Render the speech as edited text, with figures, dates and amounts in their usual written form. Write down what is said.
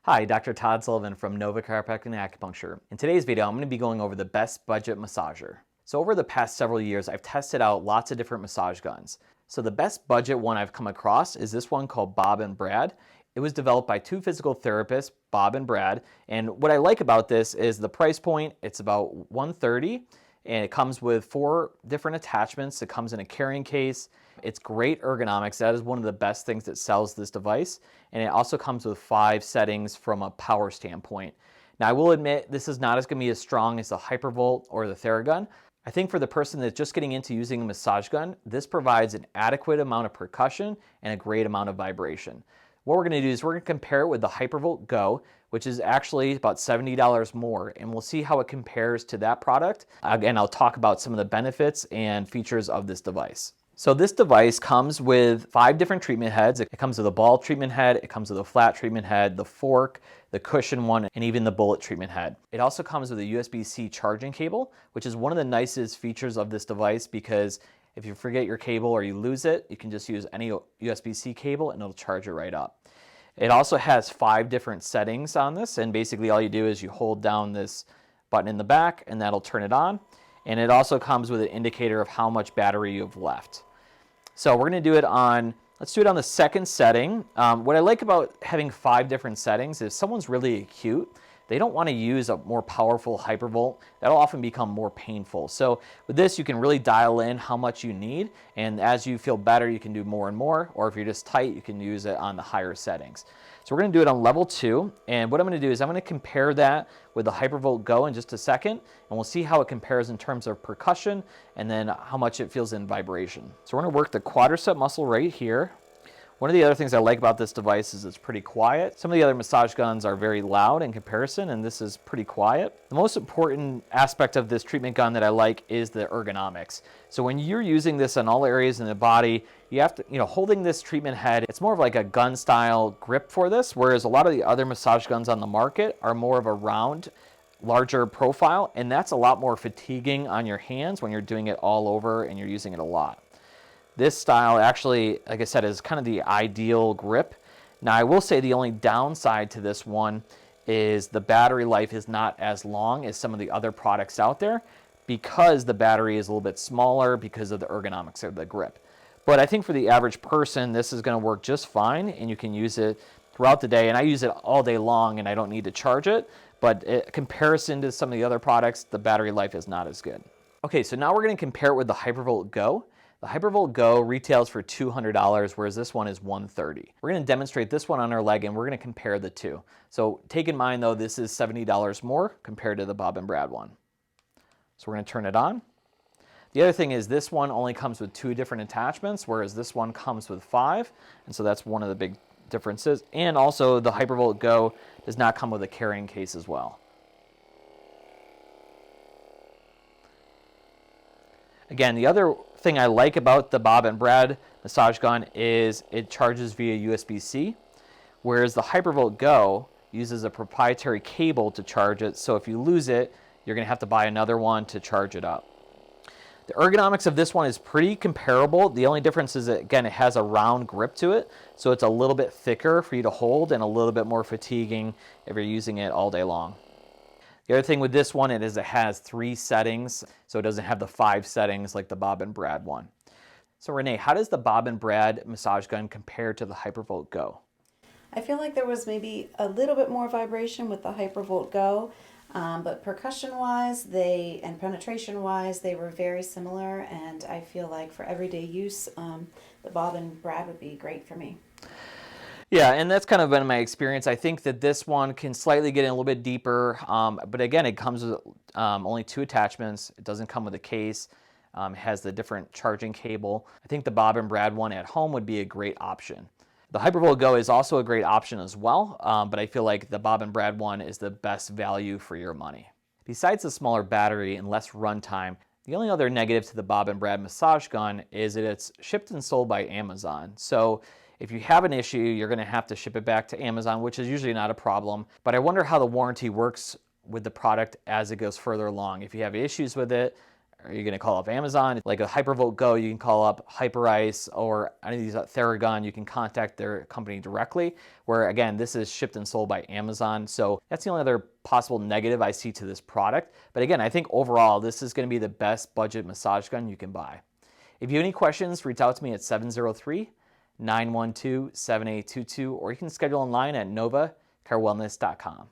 Hi, Dr. Todd Sullivan from Nova Chiropractic and Acupuncture. In today's video, I'm going to be going over the best budget massager. So over the past several years, I've tested out lots of different massage guns. So the best budget one I've come across is this one called Bob and Brad. It was developed by two physical therapists, Bob and Brad. And what I like about this is the price point. It's about $130, and it comes with 4 different attachments. It comes in a carrying case. It's great ergonomics. That is one of the best things that sells this device. And it also comes with 5 settings from a power standpoint. Now, I will admit this is not going to be as strong as the Hypervolt or the Theragun. I think for the person that's just getting into using a massage gun, this provides an adequate amount of percussion and a great amount of vibration. What we're going to do is we're going to compare it with the Hypervolt Go, which is actually about $70 more, and we'll see how it compares to that product. Again, I'll talk about some of the benefits and features of this device. So this device comes with 5 different treatment heads. It comes with a ball treatment head, it comes with a flat treatment head, the fork, the cushion one, and even the bullet treatment head. It also comes with a USB-C charging cable, which is one of the nicest features of this device because if you forget your cable or you lose it, you can just use any USB-C cable and it'll charge it right up. It also has 5 different settings on this, and basically all you do is you hold down this button in the back and that'll turn it on. And it also comes with an indicator of how much battery you have left. So we're going to do it on, let's do it on the second setting. What I like about having 5 different settings is if someone's really acute, they don't want to use a more powerful Hypervolt. That'll often become more painful. So with this, you can really dial in how much you need. And as you feel better, you can do more and more. Or if you're just tight, you can use it on the higher settings. So we're going to do it on level 2. And what I'm going to do is I'm going to compare that with the Hypervolt Go in just a second. And we'll see how it compares in terms of percussion and then how much it feels in vibration. So we're going to work the quadricep muscle right here. One of the other things I like about this device is it's pretty quiet. Some of the other massage guns are very loud in comparison, and this is pretty quiet. The most important aspect of this treatment gun that I like is the ergonomics. So when you're using this on all areas in the body, you have to, holding this treatment head, it's more of like a gun style grip for this, whereas a lot of the other massage guns on the market are more of a round, larger profile, and that's a lot more fatiguing on your hands when you're doing it all over and you're using it a lot. This style actually, like I said, is kind of the ideal grip. Now, I will say the only downside to this one is the battery life is not as long as some of the other products out there because the battery is a little bit smaller because of the ergonomics of the grip. But I think for the average person, this is going to work just fine, and you can use it throughout the day. And I use it all day long, and I don't need to charge it. But in comparison to some of the other products, the battery life is not as good. Okay, so now we're going to compare it with the Hypervolt Go. The Hypervolt Go retails for $200, whereas this one is $130. We're going to demonstrate this one on our leg, and we're going to compare the two. So take in mind, though, this is $70 more compared to the Bob and Brad one. So we're going to turn it on. The other thing is this one only comes with 2 different attachments, whereas this one comes with 5. And so that's one of the big differences. And also the Hypervolt Go does not come with a carrying case as well. Again, the other thing I like about the Bob and Brad massage gun is it charges via USB-C, whereas the Hypervolt Go uses a proprietary cable to charge it, so if you lose it, you're going to have to buy another one to charge it up. The ergonomics of this one is pretty comparable. The only difference is that, again, it has a round grip to it, so it's a little bit thicker for you to hold and a little bit more fatiguing if you're using it all day long. The other thing with this one is it has 3 settings, so it doesn't have the 5 settings like the Bob and Brad one. So Renee, how does the Bob and Brad massage gun compare to the Hypervolt Go? I feel like there was maybe a little bit more vibration with the Hypervolt Go, but percussion-wise, and penetration-wise, they were very similar, and I feel like for everyday use, the Bob and Brad would be great for me. Yeah, and that's kind of been my experience. I think that this one can slightly get in a little bit deeper, but again, it comes with only 2 attachments. It doesn't come with a case. It has the different charging cable. I think the Bob and Brad one at home would be a great option. The Hypervolt Go is also a great option as well, but I feel like the Bob and Brad one is the best value for your money. Besides the smaller battery and less runtime, the only other negative to the Bob and Brad massage gun is that it's shipped and sold by Amazon. So if you have an issue, you're going to have to ship it back to Amazon, which is usually not a problem. But I wonder how the warranty works with the product as it goes further along. If you have issues with it, Are you going to call up Amazon? Like a Hypervolt Go, you can call up Hyperice or any of these Theragun. You can contact their company directly, where again, this is shipped and sold by Amazon. So that's the only other possible negative I see to this product. But again, I think overall, this is going to be the best budget massage gun you can buy. If you have any questions, reach out to me at 703-912-7822, or you can schedule online at novacarewellness.com.